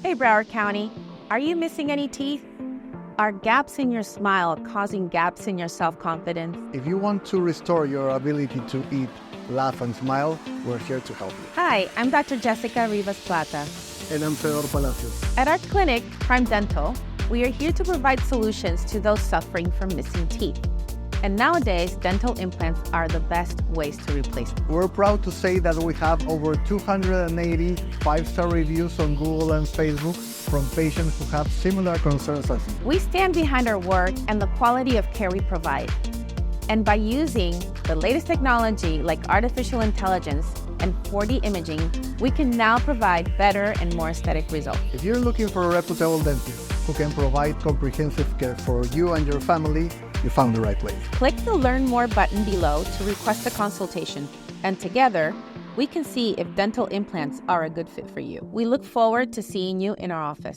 Hey, Broward County, are you missing any teeth? Are gaps in your smile causing gaps in your self-confidence? If you want to restore your ability to eat, laugh, and smile, we're here to help you. Hi, I'm Dr. Jessica Rivas Plata. And I'm Fedor Palacios. At our clinic, Prime Dental, we are here to provide solutions to those suffering from missing teeth. And nowadays, dental implants are the best ways to replace them. We're proud to say that we have over 280 five-star reviews on Google and Facebook from patients who have similar concerns as you. We stand behind our work and the quality of care we provide. And by using the latest technology like artificial intelligence and 4D imaging, we can now provide better and more aesthetic results. If you're looking for a reputable dentist who can provide comprehensive care for you and your family, you found the right place. Click the Learn More button below to request a consultation, and together, we can see if dental implants are a good fit for you. We look forward to seeing you in our office.